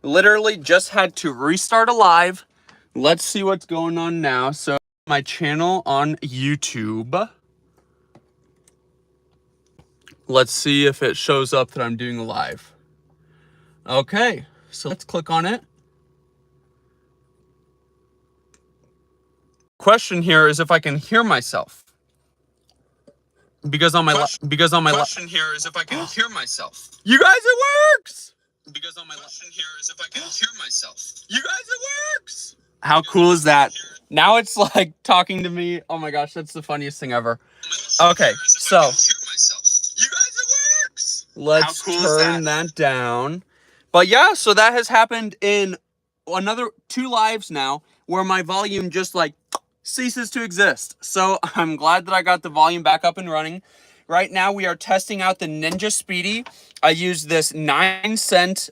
Literally just had to restart a live. Let's see what's going on now. So my channel on YouTube. Let's see if it shows up that I'm doing a live. Okay, so let's click on it. Question here is if I can hear myself. Because on my question here is if I can hear myself. You guys, it works. Because on my question here is if I can hear myself. You guys, it works. How cool is that? Now it's like talking to me. Oh my gosh, that's the funniest thing ever. Okay, so let's turn that down. But yeah, so that has happened in another 2 lives now where my volume just like ceases to exist. So I'm glad that I got the volume back up and running. Right now we are testing out the Ninja Speedi. I use this 9-cent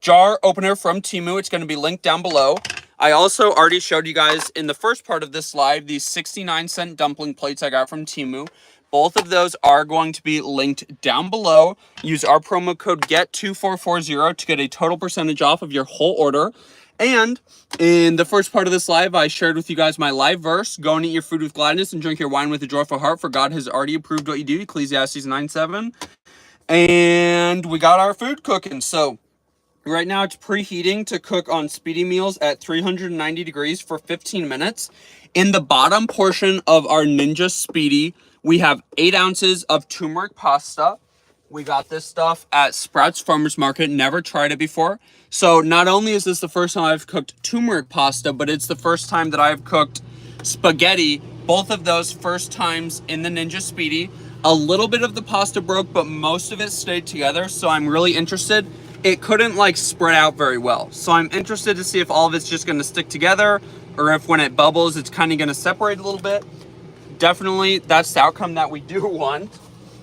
jar opener from Temu. It's going to be linked down below. I also already showed you guys in the first part of this live these 69-cent dumpling plates I got from Temu. Both of those are going to be linked down below. Use our promo code GET2440 to get a total percentage off of your whole order. And in the first part of this live, I shared with you guys my live verse. Go and eat your food with gladness and drink your wine with a joyful heart, for God has already approved what you do. Ecclesiastes 9:7. And we got our food cooking. So right now it's preheating to cook on Speedi meals at 390 degrees for 15 minutes. In the bottom portion of our Ninja Speedi, we have 8 ounces of turmeric pasta. We got this stuff at Sprouts Farmers Market. Never tried it before. So not only is this the first time I've cooked turmeric pasta, but it's the first time that I've cooked spaghetti. Both of those first times in the Ninja Speedi. A little bit of the pasta broke, but most of it stayed together. So I'm really interested. It couldn't like spread out very well. So I'm interested to see if all of it's just going to stick together, or if when it bubbles, it's kind of going to separate a little bit. Definitely, that's the outcome that we do want.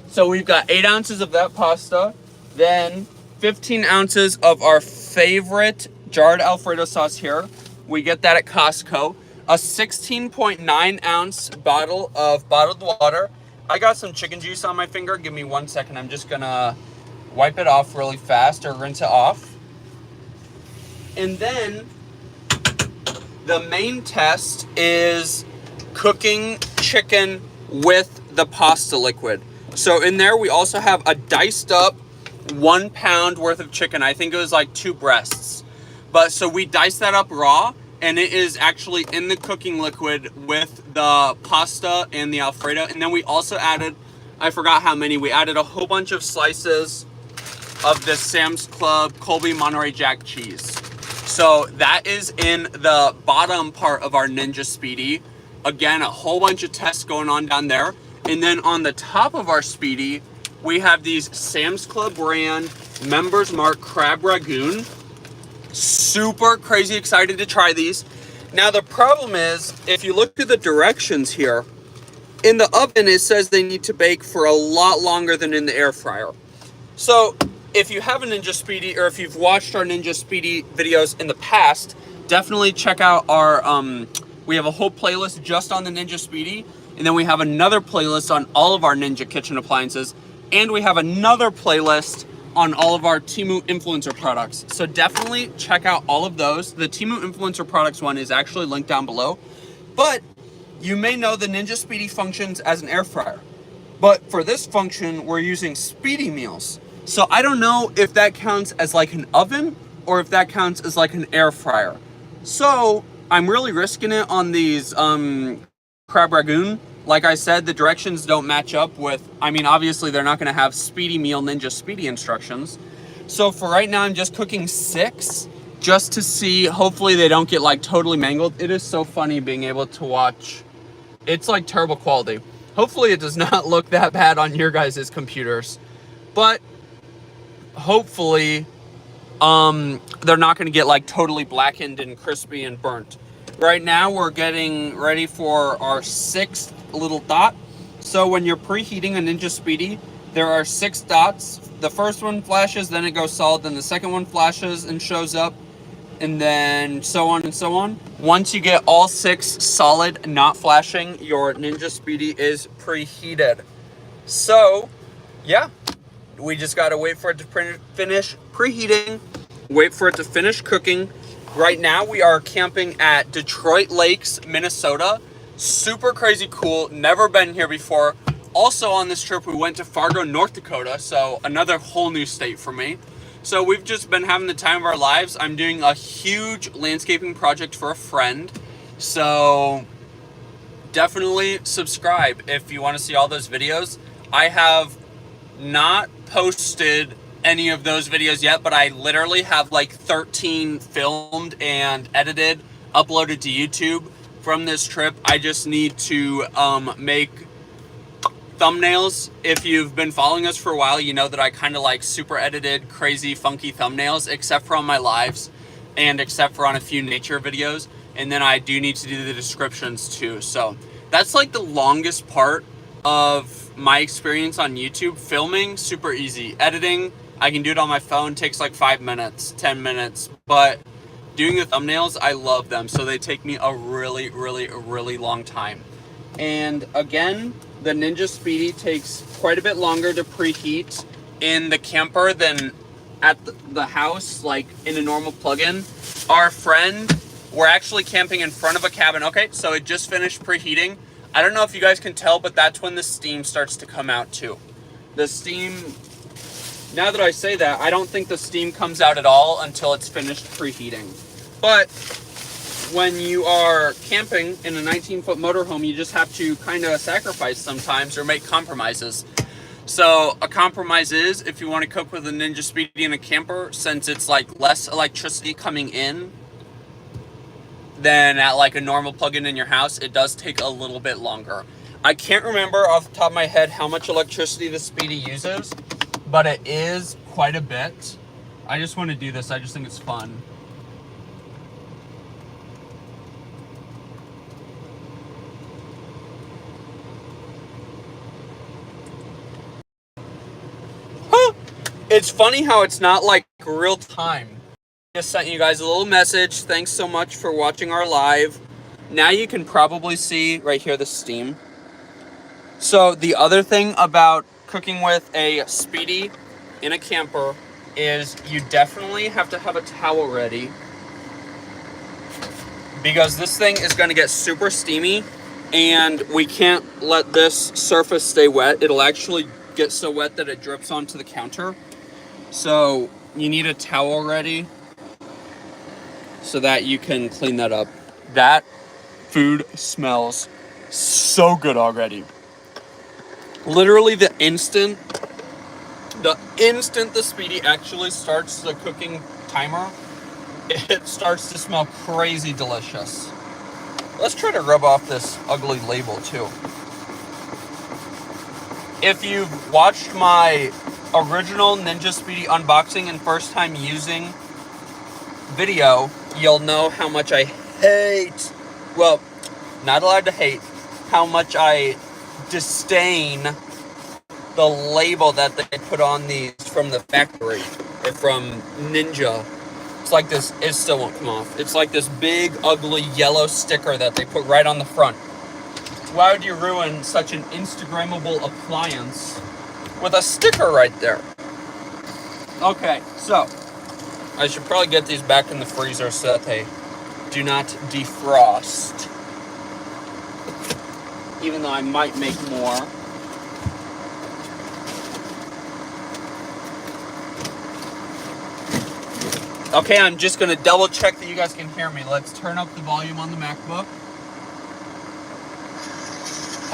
So we've got 8 ounces of that pasta, then 15 ounces of our favorite jarred Alfredo sauce here. We get that at Costco. A 16.9 ounce bottle of bottled water. I got some chicken juice on my finger. Give me 1 second. I'm just gonna wipe it off really fast, or rinse it off. And then the main test is cooking chicken with the pasta liquid. So in there we also have a diced up 1 pound worth of chicken. I think it was like 2 breasts. But so we diced that up raw, and it is actually in the cooking liquid with the pasta and the Alfredo. And then we also added, I forgot how many, we added a whole bunch of slices of the Sam's Club Colby Monterey Jack cheese. So that is in the bottom part of our Ninja Speedi. Again, a whole bunch of tests going on down there. And then on the top of our Speedi, we have these Sam's Club brand Members Mark Crab Rangoon. Super crazy excited to try these. Now the problem is, if you look at the directions here, in the oven it says they need to bake for a lot longer than in the air fryer. So if you have a Ninja Speedi, or if you've watched our Ninja Speedi videos in the past, definitely check out our, we have a whole playlist just on the Ninja Speedi. And then we have another playlist on all of our Ninja kitchen appliances. And we have another playlist on all of our Temu influencer products. So definitely check out all of those. The Temu influencer products one is actually linked down below. But you may know the Ninja Speedi functions as an air fryer. But for this function, we're using Speedi meals. So I don't know if that counts as like an oven, or if that counts as like an air fryer. So I'm really risking it on these Crab Rangoon. Like I said, the directions don't match up with, I mean, obviously they're not going to have Speedi meal Ninja Speedi instructions. So for right now, I'm just cooking 6 just to see, hopefully they don't get like totally mangled. It is so funny being able to watch. It's like terrible quality. Hopefully it does not look that bad on your guys' computers, but hopefully they're not going to get like totally blackened and crispy and burnt. Right now we're getting ready for our 6th little dot. So when you're preheating a Ninja Speedi, there are 6 dots. The first one flashes, then it goes solid, then the second one flashes and shows up, and then so on and so on. Once you get all 6 solid, not flashing, your Ninja Speedi is preheated. So yeah, we just gotta wait for it to finish preheating, wait for it to finish cooking. Right now we are camping at Detroit Lakes, Minnesota. Super crazy cool. Never been here before. Also on this trip, we went to Fargo, North Dakota. So another whole new state for me. So we've just been having the time of our lives. I'm doing a huge landscaping project for a friend. So definitely subscribe if you want to see all those videos. I have not posted any of those videos yet, but I literally have like 13 filmed and edited, uploaded to YouTube from this trip. I just need to make thumbnails. If you've been following us for a while, you know that I kind of like super edited, crazy, funky thumbnails, except for on my lives and except for on a few nature videos. And then I do need to do the descriptions too. So that's like the longest part of my experience on YouTube. Filming, super easy. Editing, I can do it on my phone, takes like 5 minutes, 10 minutes. But doing the thumbnails, I love them. So they take me a really, really, really long time. And again, the Ninja Speedi takes quite a bit longer to preheat in the camper than at the house, like in a normal plug-in. Our friend, we're actually camping in front of a cabin. Okay, so it just finished preheating. I don't know if you guys can tell, but that's when the steam starts to come out too. The steam, now that I say that, I don't think the steam comes out at all until it's finished preheating. But when you are camping in a 19-foot motorhome, you just have to kind of sacrifice sometimes or make compromises. So a compromise is, if you want to cook with a Ninja Speedi in a camper, since it's like less electricity coming in than at like a normal plug-in in your house, it does take a little bit longer. I can't remember off the top of my head how much electricity the Speedi uses, but it is quite a bit. I just want to do this. I just think it's fun. It's funny how it's not like real time. Just sent you guys a little message. Thanks so much for watching our live. Now you can probably see right here the steam. So the other thing about cooking with a Speedi in a camper is you definitely have to have a towel ready, because this thing is going to get super steamy and we can't let this surface stay wet. It'll actually get so wet that it drips onto the counter. So you need a towel ready so that you can clean that up. That food smells so good already. Literally the instant the Speedi actually starts the cooking timer, it starts to smell crazy delicious. Let's try to rub off this ugly label too. If you've watched my original Ninja Speedi unboxing and first time using video, you'll know how much I hate, well, not allowed to hate, how much I disdain the label that they put on these from the factory or from Ninja. It's like this, it still won't come off. It's like this big, ugly yellow sticker that they put right on the front. Why would you ruin such an Instagrammable appliance with a sticker right there? Okay, so I should probably get these back in the freezer so that they do not defrost. Even though I might make more. Okay, I'm just going to double check that you guys can hear me. Let's turn up the volume on the MacBook.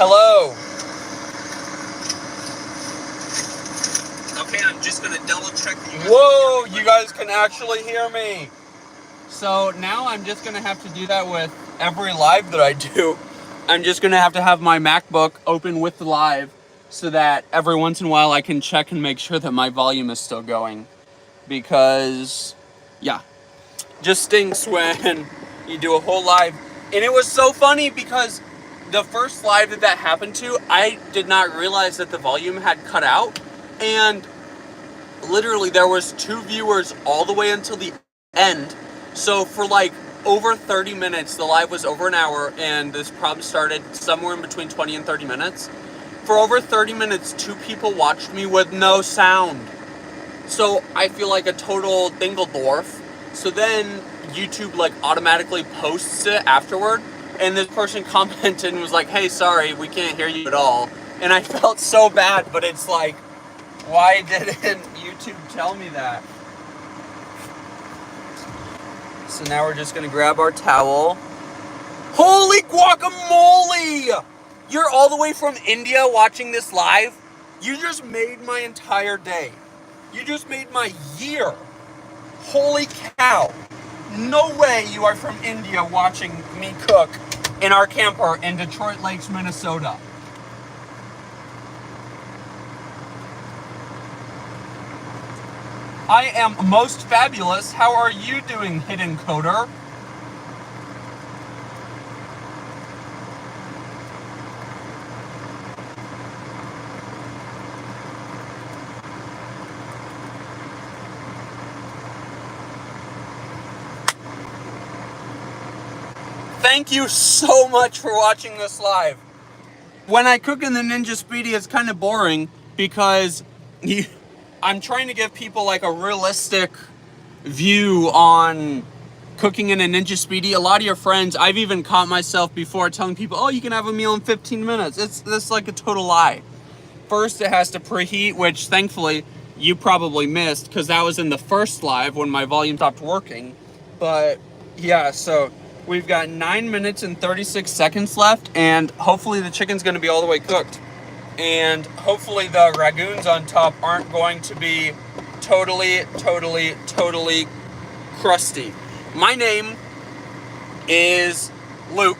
Hello. Okay, I'm just going to double check that you guys Whoa, you guys can actually hear me. So now I'm just going to have to do that with every live that I do. I'm just going to have my MacBook open with the live so that every once in a while I can check and make sure that my volume is still going. Because, yeah, just stinks when you do a whole live. And it was so funny because the first live that happened to, I did not realize that the volume had cut out. And literally there was 2 viewers all the way until the end. So for like over 30 minutes, the live was over an hour, and this problem started somewhere in between 20 and 30 minutes. For over 30 minutes, 2 people watched me with no sound. So I feel like a total Dingledorf. So then YouTube like automatically posts it afterward, and this person commented and was like, hey, sorry, we can't hear you at all. And I felt so bad, but it's like, why didn't YouTube tell me that? So now we're just gonna grab our towel. Holy guacamole! You're all the way from India watching this live? You just made my entire day. You just made my year. Holy cow. No way you are from India watching me cook in our camper in Detroit Lakes, Minnesota. I am most fabulous. How are you doing, hidden coder? Thank you so much for watching this live. When I cook in the Ninja Speedi, it's kind of boring because I'm trying to give people like a realistic view on cooking in a Ninja Speedi. A lot of your friends, I've even caught myself before telling people, oh, you can have a meal in 15 minutes. That's like a total lie. First, it has to preheat, which thankfully you probably missed because that was in the first live when my volume stopped working. But yeah, so we've got 9 minutes and 36 seconds left, and hopefully the chicken's going to be all the way cooked. And hopefully the Rangoons on top aren't going to be totally crusty. My name is Luke.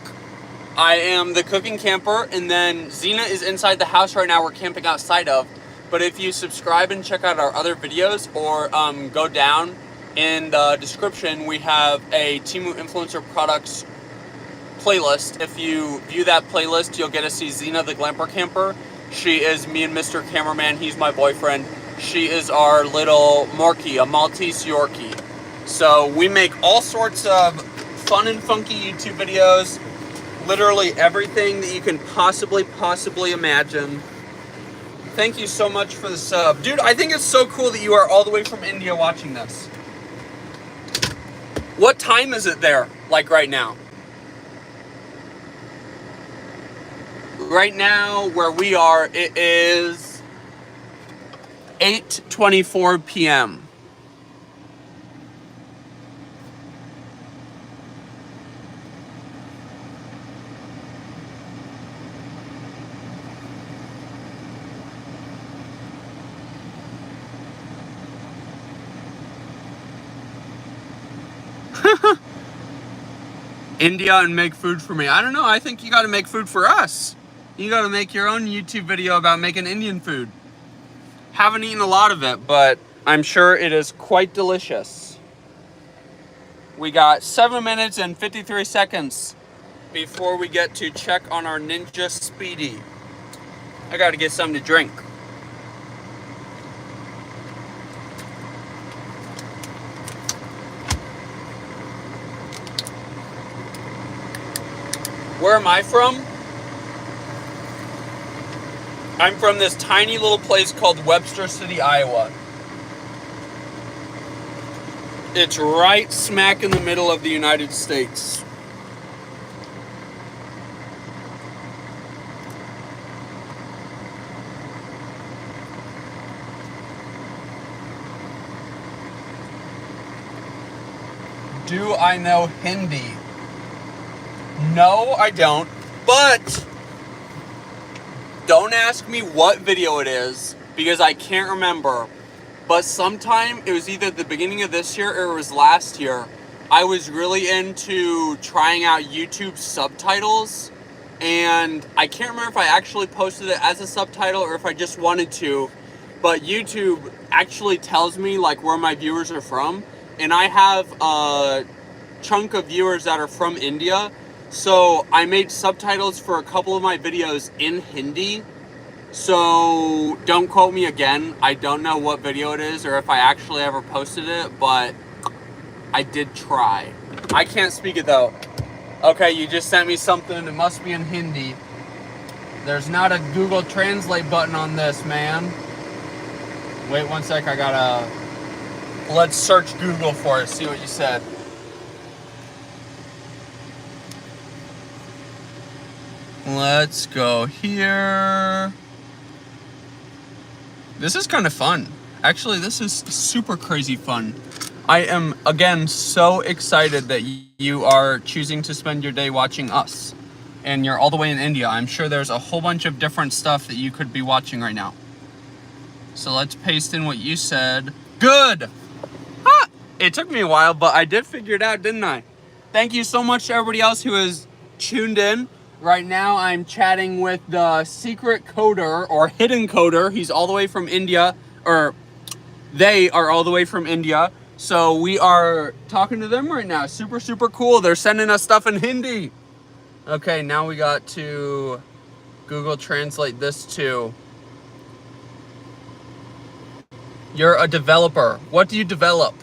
I am the cooking camper, and then Xena is inside the house right now we're camping outside of. But if you subscribe and check out our other videos, or go down in the description, we have a Temu Influencer Products playlist. If you view that playlist, you'll get to see Xena the Glamper Camper. She is me and Mr. Cameraman. He's my boyfriend. She is our little Morkie, a Maltese Yorkie. So we make all sorts of fun and funky YouTube videos. Literally everything that you can possibly imagine. Thank you so much for the sub. Dude, I think it's so cool that you are all the way from India watching this. What time is it there, like right now? Right now, where we are, it is 8:24 p.m. India and make food for me. I don't know. I think you got to make food for us. You got to make your own YouTube video about making Indian food. Haven't eaten a lot of it, but I'm sure it is quite delicious. We got 7 minutes and 53 seconds before we get to check on our Ninja Speedi. I got to get something to drink. Where am I from? I'm from this tiny little place called Webster City, Iowa. It's right smack in the middle of the United States. Do I know Hindi? No, I don't, but don't ask me what video it is because I can't remember. But sometime, it was either the beginning of this year or it was last year, I was really into trying out YouTube subtitles, and I can't remember if I actually posted it as a subtitle or if I just wanted to, but YouTube actually tells me like where my viewers are from, and I have a chunk of viewers that are from India. So I made subtitles for a couple of my videos in Hindi. So don't quote me again. I don't know what video it is or if I actually ever posted it, but I did try. I can't speak it though. Okay, you just sent me something. It must be in Hindi. There's not a Google Translate button on this, man. Wait one sec, I gotta Let's search Google for it, see what you said. Let's go here. This is kind of fun. Actually, this is super crazy fun. I am, again, so excited that you are choosing to spend your day watching us. And you're all the way in India. I'm sure there's a whole bunch of different stuff that you could be watching right now. So let's paste in what you said. Good! Ah, it took me a while, but I did figure it out, didn't I? Thank you so much to everybody else who is tuned in. Right now, I'm chatting with the secret coder or hidden coder. He's all the way from India, or they are all the way from India. So we are talking to them right now. Super, super cool. They're sending us stuff in Hindi. Okay, now we got to Google Translate this to. You're a developer. What do you develop?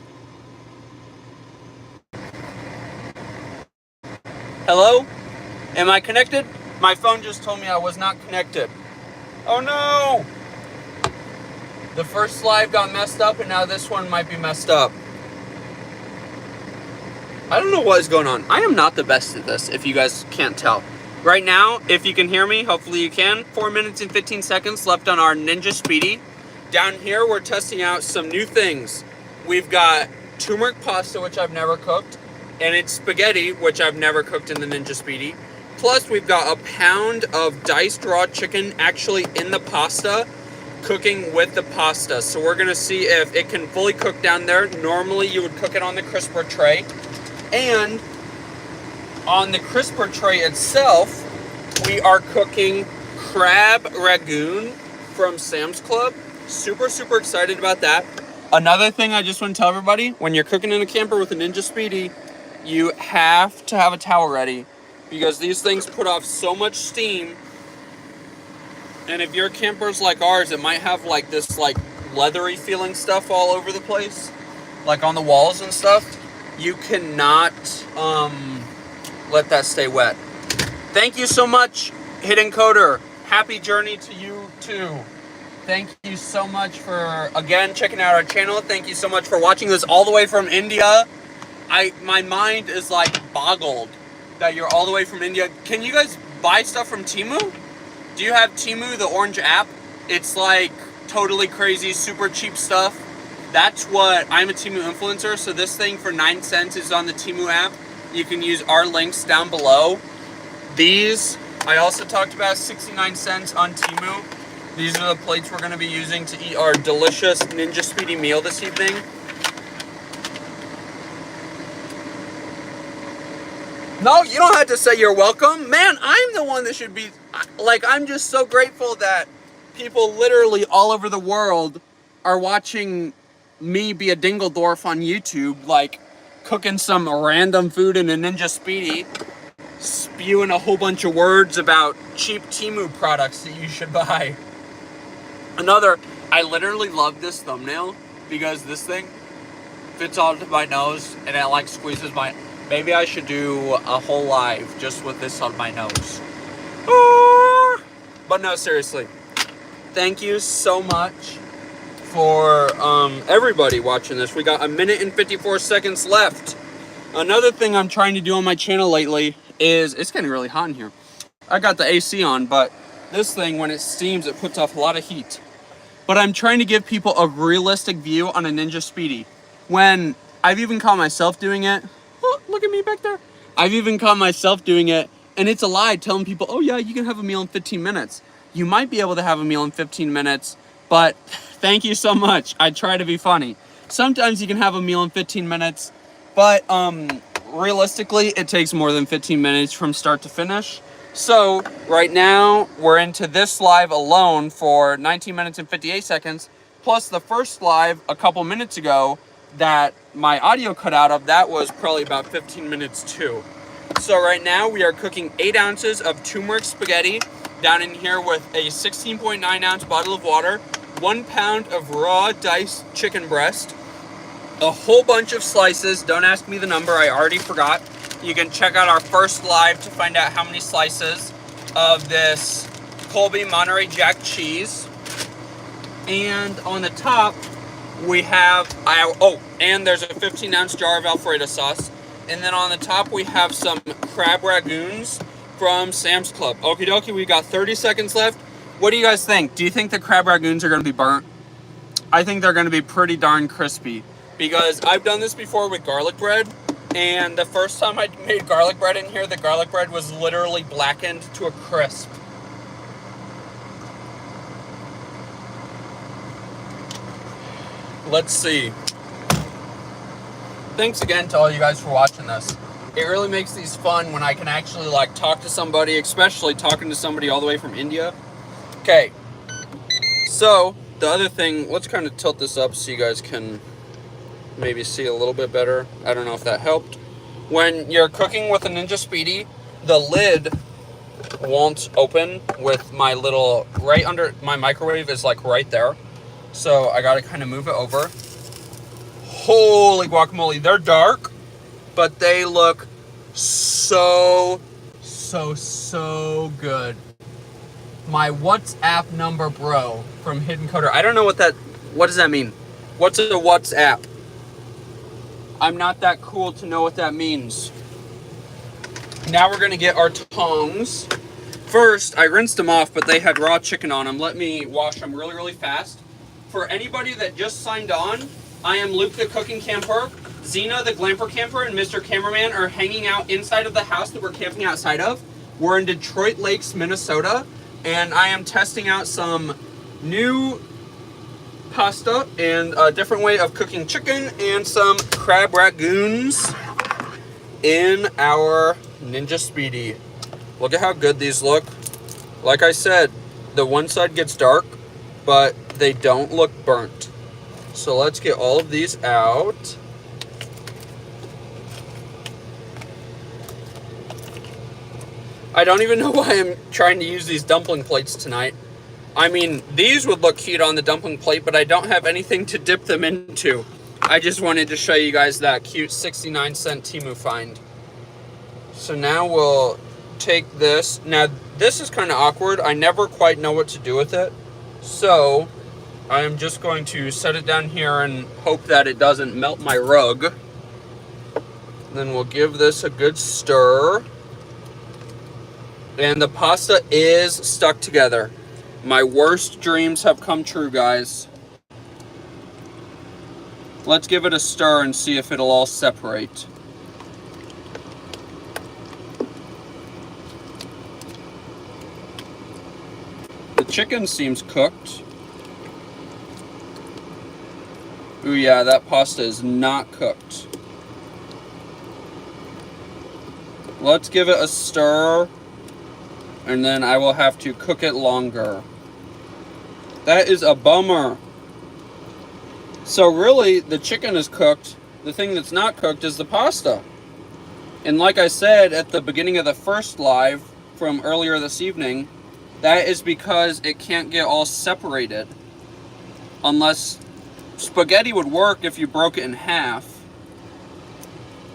Hello? Am I connected? My phone just told me I was not connected. Oh no! The first slide got messed up and now this one might be messed up. I don't know what is going on. I am not the best at this, if you guys can't tell. Right now, if you can hear me, hopefully you can. 4 minutes and 15 seconds left on our Ninja Speedi. Down here, we're testing out some new things. We've got turmeric pasta, which I've never cooked, and it's spaghetti, which I've never cooked in the Ninja Speedi. Plus, we've got a pound of diced raw chicken actually in the pasta, cooking with the pasta. So we're gonna see if it can fully cook down there. Normally, you would cook it on the crisper tray. And on the crisper tray itself, we are cooking crab Rangoon from Sam's Club. Super, super excited about that. Another thing I just want to tell everybody, when you're cooking in a camper with a Ninja Speedi, you have to have a towel ready because these things put off so much steam. And if your camper's like ours, it might have like this like leathery feeling stuff all over the place, like on the walls and stuff. You cannot let that stay wet. Thank you so much, Hidden Coder. Happy journey to you too. Thank you so much for, again, checking out our channel. Thank you so much for watching this all the way from India. My mind is like boggled that you're all the way from India. Can you guys buy stuff from Temu? Do you have Temu, the orange app? It's like totally crazy, super cheap stuff. That's what, I'm a Temu influencer, so this thing for 9 cents is on the Temu app. You can use our links down below. These, I also talked about 69 cents on Temu. These are the plates we're gonna be using to eat our delicious Ninja Speedi meal this evening. No, you don't have to say you're welcome. Man, I'm the one that should be, like, I'm just so grateful that people literally all over the world are watching me be a Dingledorf on YouTube, like cooking some random food in a Ninja Speedi, spewing a whole bunch of words about cheap Temu products that you should buy. I literally love this thumbnail because this thing fits onto my nose and it like squeezes my, maybe I should do a whole live just with this on my nose. But no, seriously, thank you so much for everybody watching this. We got 1 minute and 54 seconds left. Another thing I'm trying to do on my channel lately is, it's getting really hot in here. I got the AC on, but this thing, when it steams, it puts off a lot of heat. But I'm trying to give people a realistic view on a Ninja Speedi. When I've even caught myself doing it. Oh, look at me back there. I've even caught myself doing it, and it's a lie telling people, oh yeah, you can have a meal in 15 minutes. You might be able to have a meal in 15 minutes, but thank you so much. I try to be funny. Sometimes you can have a meal in 15 minutes, but realistically, it takes more than 15 minutes from start to finish. So right now, we're into this live alone for 19 minutes and 58 seconds, plus the first live a couple minutes ago that my audio cut out of, that was probably about 15 minutes too. So right now, we are cooking 8 ounces of turmeric spaghetti down in here with a 16.9 ounce bottle of water, 1 pound of raw diced chicken breast, a whole bunch of slices. Don't ask me the number, I already forgot. You can check out our first live to find out how many slices of this Colby Monterey Jack cheese. And on the top, we have, and there's a 15-ounce jar of Alfredo sauce. And then on the top, we have some crab Rangoons from Sam's Club. Okie dokie, we got 30 seconds left. What do you guys think? Do you think the crab Rangoons are going to be burnt? I think they're going to be pretty darn crispy, because I've done this before with garlic bread, and the first time I made garlic bread in here, the garlic bread was literally blackened to a crisp. Let's see. Thanks again to all you guys for watching this. It really makes these fun when I can actually like talk to somebody, especially talking to somebody all the way from India. Okay, so the other thing, let's kind of tilt this up so you guys can maybe see a little bit better. I don't know if that helped. When you're cooking with a Ninja Speedi, the lid won't open with my little, right under my microwave is like right there. So I gotta kind of move it over. Holy guacamole, they're dark, but they look so good. My WhatsApp number, bro, from Hidden Coder. I don't know what does that mean? What's a WhatsApp? I'm not that cool to know what that means. Now we're gonna get our tongs. First, I rinsed them off, but they had raw chicken on them. Let me wash them really fast. For anybody that just signed on, I am Luke the Cooking Camper. Xena the Glamper Camper and Mr. Cameraman are hanging out inside of the house that we're camping outside of. We're in Detroit Lakes, Minnesota, and I am testing out some new pasta and a different way of cooking chicken and some crab Rangoons in our Ninja Speedi. Look at how good these look. Like I said, the one side gets dark, but they don't look burnt. So let's get all of these out. I don't even know why I'm trying to use these dumpling plates tonight. I mean, these would look cute on the dumpling plate, but I don't have anything to dip them into. I just wanted to show you guys that cute 69-cent Temu find. So now we'll take this. Now, this is kind of awkward. I never quite know what to do with it. So I'm just going to set it down here and hope that it doesn't melt my rug. Then we'll give this a good stir. And the pasta is stuck together. My worst dreams have come true, guys. Let's give it a stir and see if it'll all separate. The chicken seems cooked. Ooh, yeah, that pasta is not cooked. Let's give it a stir, and then I will have to cook it longer. That is a bummer. So really, the chicken is cooked. The thing that's not cooked is the pasta. And like I said at the beginning of the first live from earlier this evening, that is because it can't get all separated. Unless spaghetti would work if you broke it in half.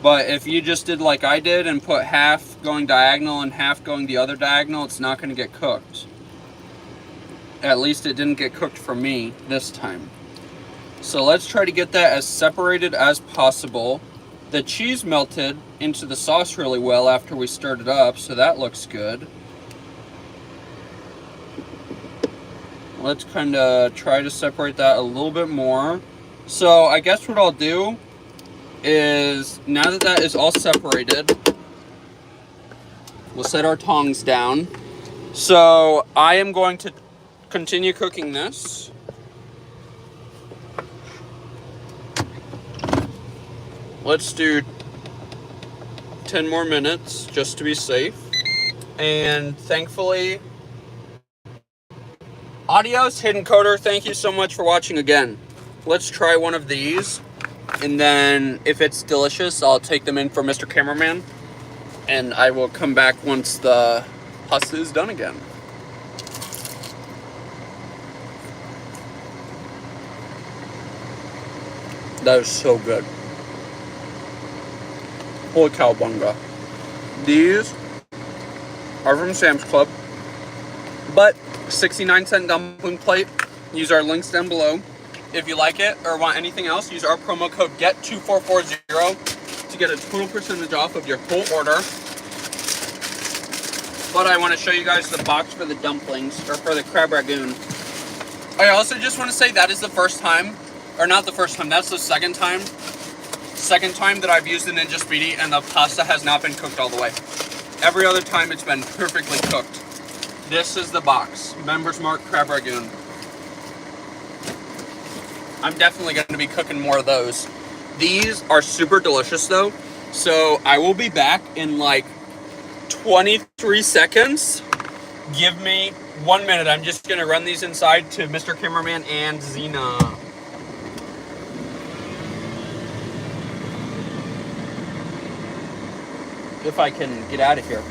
But if you just did like I did and put half going diagonal and half going the other diagonal, it's not going to get cooked. At least it didn't get cooked for me this time. So let's try to get that as separated as possible. The cheese melted into the sauce really well after we stirred it up, so that looks good. Let's kind of try to separate that a little bit more. So I guess what I'll do is, now that that is all separated, we'll set our tongs down. So I am going to continue cooking this. Let's do 10 more minutes just to be safe. And thankfully, adios, Hidden Coder. Thank you so much for watching again. Let's try one of these. And then if it's delicious, I'll take them in for Mr. Cameraman. And I will come back once the pasta is done again. That is so good. Holy cowabunga. These are from Sam's Club. But 69-cent dumpling plate. Use our links down below. If you like it or want anything else, use our promo code GET2440 to get a total percentage off of your whole order. But I want to show you guys the box for the dumplings, or for the crab rangoon. I also just want to say that is the first time, or not the first time, that's the second time that I've used the Ninja Speedi and the pasta has not been cooked all the way. Every other time it's been perfectly cooked. This is the box, Members Mark Crab Rangoon. I'm definitely going to be cooking more of those. These are super delicious though, so I will be back in like 23 seconds. Give me 1 minute. I'm just going to run these inside to Mr. Cameraman and Xena. If I can get out of here.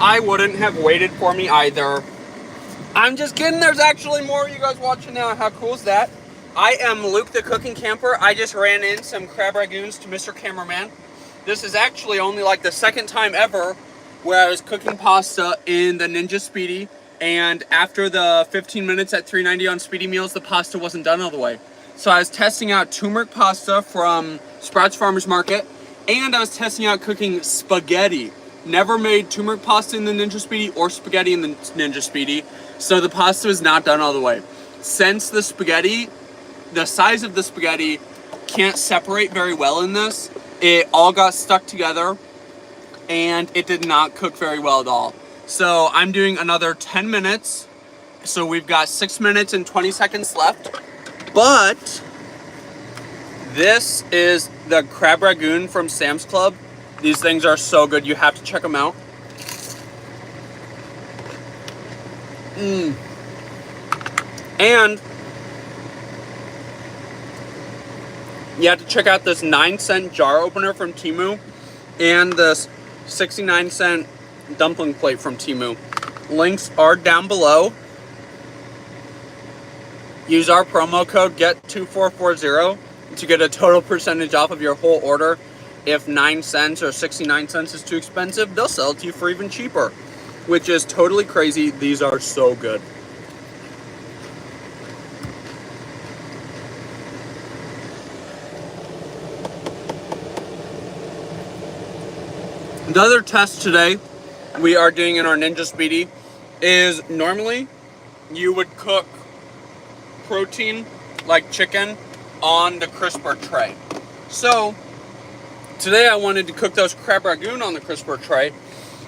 I wouldn't have waited for me either. I'm just kidding. There's actually more of you guys watching now. How cool is that? I am Luke the Cooking Camper. I just ran in some crab rangoons to Mr. Cameraman. This is actually only like the second time ever where I was cooking pasta in the Ninja Speedi, and after the 15 minutes at $3.90 on Speedi Meals, the pasta wasn't done all the way. So I was testing out turmeric pasta from Sprouts Farmers Market, and I was testing out cooking spaghetti. Never made turmeric pasta in the Ninja Speedi or spaghetti in the Ninja Speedi, so the pasta was not done all the way. Since the spaghetti, the size of the spaghetti can't separate very well in this, it all got stuck together and it did not cook very well at all. So I'm doing another 10 minutes. So we've got 6 minutes and 20 seconds left. But this is the crab rangoon from Sam's Club. These things are so good. You have to check them out. And you have to check out this 9-cent jar opener from Temu and this 69-cent dumpling plate from Temu. Links are down below. Use our promo code GET2440 to get a total percentage off of your whole order. If 9 cents or 69 cents is too expensive, they'll sell it to you for even cheaper, which is totally crazy. These are so good. The other test today we are doing in our Ninja Speedi is normally you would cook protein like chicken on the crisper tray. So today I wanted to cook those crab rangoon on the crisper tray.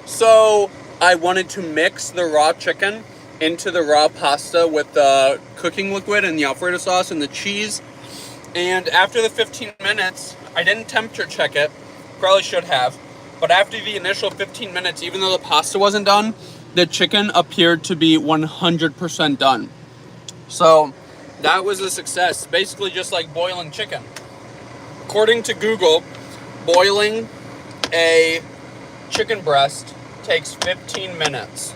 So I wanted to mix the raw chicken into the raw pasta with the cooking liquid and the Alfredo sauce and the cheese. And after the 15 minutes, I didn't temperature check it, probably should have. But after the initial 15 minutes, even though the pasta wasn't done, the chicken appeared to be 100% done. So that was a success. Basically just like boiling chicken. According to Google, boiling a chicken breast takes 15 minutes.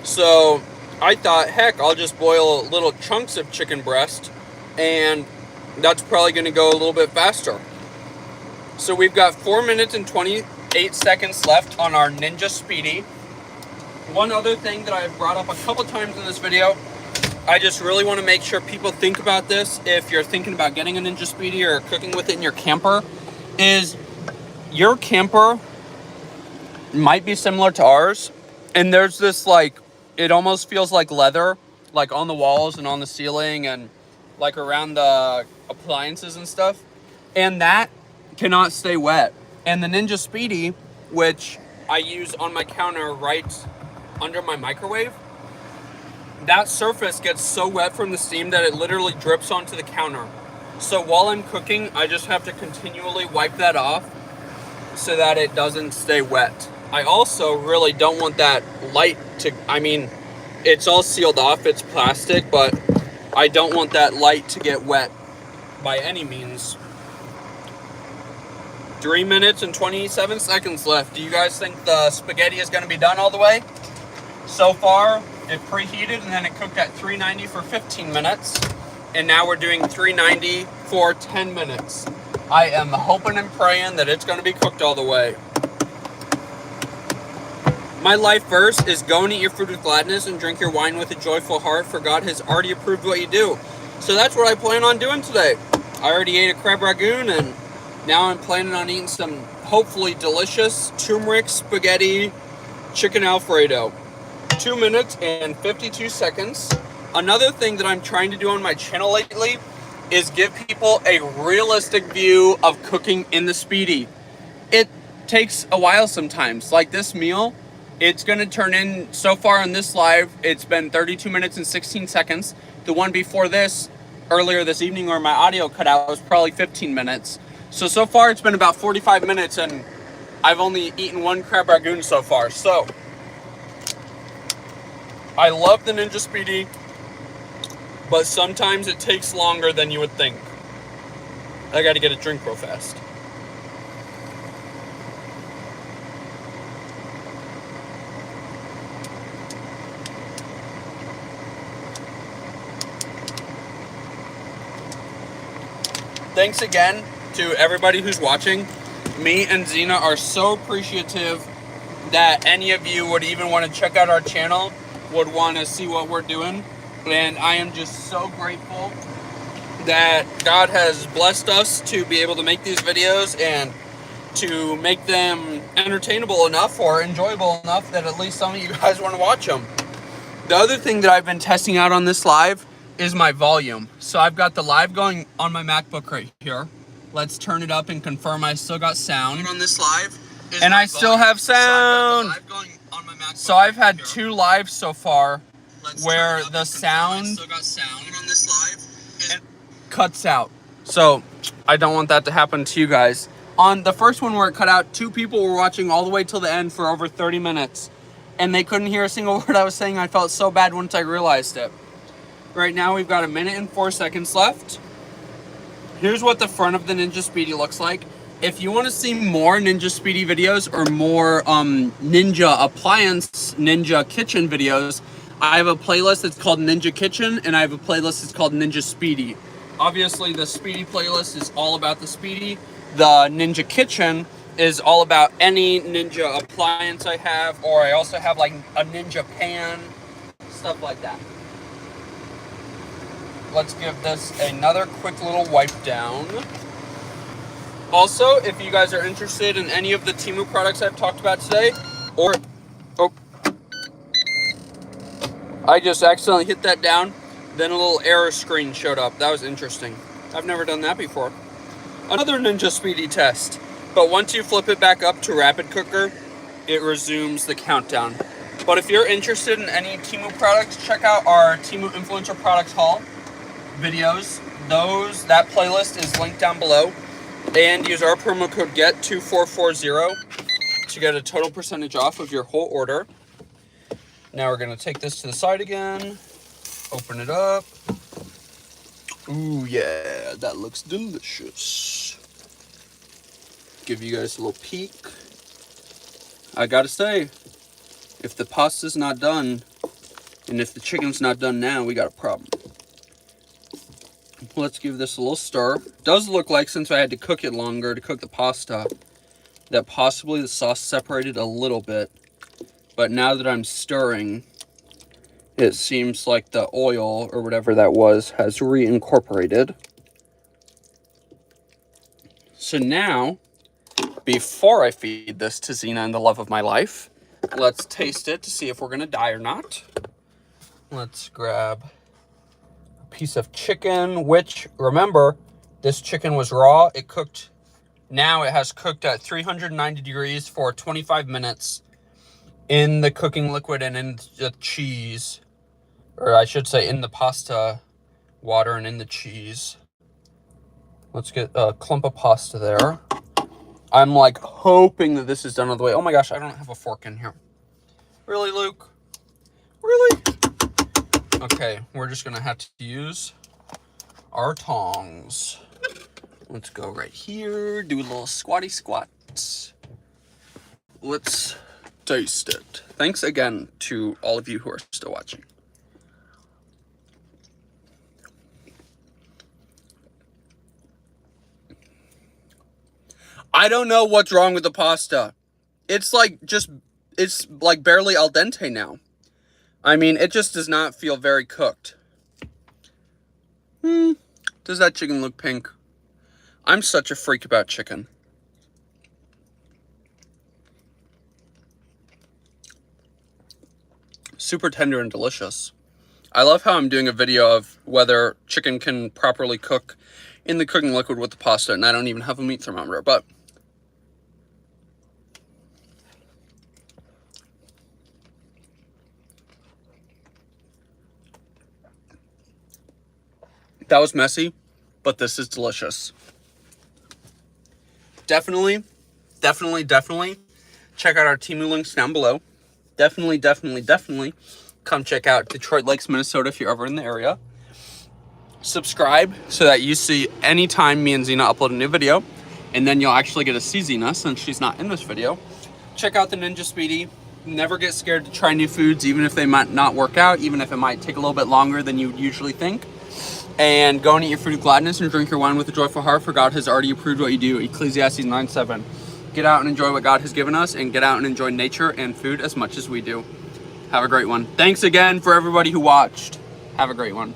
So I thought, heck, I'll just boil little chunks of chicken breast and that's probably going to go a little bit faster. So we've got 4 minutes and 28 seconds left on our Ninja Speedi. One other thing that I've brought up a couple times in this video, I just really want to make sure people think about this if you're thinking about getting a Ninja Speedi or cooking with it in your camper, is your camper might be similar to ours, and there's this, like, it almost feels like leather, like on the walls and on the ceiling and like around the appliances and stuff, and that cannot stay wet. And the Ninja Speedi, which I use on my counter right under my microwave, that surface gets so wet from the steam that it literally drips onto the counter. So while I'm cooking, I just have to continually wipe that off so that it doesn't stay wet. I also really don't want that light to, I mean, it's all sealed off, it's plastic, but I don't want that light to get wet by any means. 3 minutes and 27 seconds left. Do you guys think the spaghetti is going to be done all the way? So far, it preheated and then it cooked at 390 for 15 minutes. And now we're doing 390 for 10 minutes. I am hoping and praying that it's going to be cooked all the way. My life verse is go and eat your food with gladness and drink your wine with a joyful heart, for God has already approved what you do. So that's what I plan on doing today. I already ate a crab rangoon, and now I'm planning on eating some hopefully delicious turmeric spaghetti chicken Alfredo. 2 minutes and 52 seconds. Another thing that I'm trying to do on my channel lately is give people a realistic view of cooking in the Speedi. It takes a while sometimes. Like this meal, it's going to turn in, so far on this live, it's been 32 minutes and 16 seconds. The one before this, earlier this evening, where my audio cut out, was probably 15 minutes. So far it's been about 45 minutes and I've only eaten one crab rangoon so far. So, I love the Ninja Speedi, but sometimes it takes longer than you would think. I gotta get a drink real fast. Thanks again to everybody who's watching. Me and Zena are so appreciative that any of you would even want to check out our channel, would want to see what we're doing. And I am just so grateful that God has blessed us to be able to make these videos and to make them entertainable enough or enjoyable enough that at least some of you guys want to watch them. The other thing that I've been testing out on this live is my volume. So I've got the live going on my MacBook right here. Let's turn it up and confirm I still got sound on this live. And I still have sound. So I've had 2 lives so far where the sound cuts out. So I don't want that to happen to you guys. On the first one where it cut out, 2 people were watching all the way till the end for over 30 minutes. And they couldn't hear a single word I was saying. I felt so bad once I realized it. Right now we've got 1 minute and 4 seconds left. Here's what the front of the Ninja Speedi looks like. If you want to see more Ninja Speedi videos or more Ninja Appliance, Ninja Kitchen videos, I have a playlist that's called Ninja Kitchen, and I have a playlist that's called Ninja Speedi. Obviously, the Speedi playlist is all about the Speedi. The Ninja Kitchen is all about any Ninja appliance I have, or I also have like a Ninja pan, stuff like that. Let's give this another quick little wipe down. Also, if you guys are interested in any of the Temu products I've talked about today, or, oh, I just accidentally hit that down, then a little error screen showed up. That was interesting. I've never done that before. Another Ninja Speedi test, but once you flip it back up to rapid cooker, it resumes the countdown. But if you're interested in any Temu products, check out our Temu Influencer Products Haul videos. That playlist is linked down below. And use our promo code GET2440 to get a total percentage off of your whole order. Now we're going to take this to the side again. Open it up. Ooh, yeah, that looks delicious. Give you guys a little peek. I gotta say, if the pasta's not done, and if the chicken's not done now, we got a problem. Let's give this a little stir. Does look like, since I had to cook it longer to cook the pasta, that possibly the sauce separated a little bit. But now that I'm stirring, it seems like the oil or whatever that was has reincorporated. So now, before I feed this to Xena and the love of my life, let's taste it to see if we're going to die or not. Let's grab a piece of chicken, which, remember, this chicken was raw. It cooked. Now it has cooked at 390 degrees for 25 minutes in the cooking liquid and in the cheese. Or I should say in the pasta water and in the cheese. Let's get a clump of pasta there. I'm like hoping that this is done all the way. Oh my gosh, I don't have a fork in here. Really, Luke? Really? Okay, we're just gonna have to use our tongs. Let's go right here, do a little squatty squats. Let's taste it. Thanks again to all of you who are still watching. I don't know what's wrong with the pasta. It's like it's like barely al dente now. I mean, it just does not feel very cooked. Does that chicken look pink? I'm such a freak about chicken. Super tender and delicious. I love how I'm doing a video of whether chicken can properly cook in the cooking liquid with the pasta, and I don't even have a meat thermometer, but that was messy, but this is delicious. Definitely check out our Temu links down below. Definitely come check out Detroit Lakes, Minnesota if you're ever in the area. Subscribe so that you see anytime me and Xena upload a new video, and then you'll actually get to see Xena since she's not in this video. Check out the Ninja Speedi. Never get scared to try new foods, even if they might not work out, even if it might take a little bit longer than you usually think. And go and eat your food of gladness and drink your wine with a joyful heart, for God has already approved what you do. Ecclesiastes 9:7. Get out and enjoy what God has given us, and get out and enjoy nature and food as much as we do. Have a great one. Thanks again for everybody who watched. Have a great one.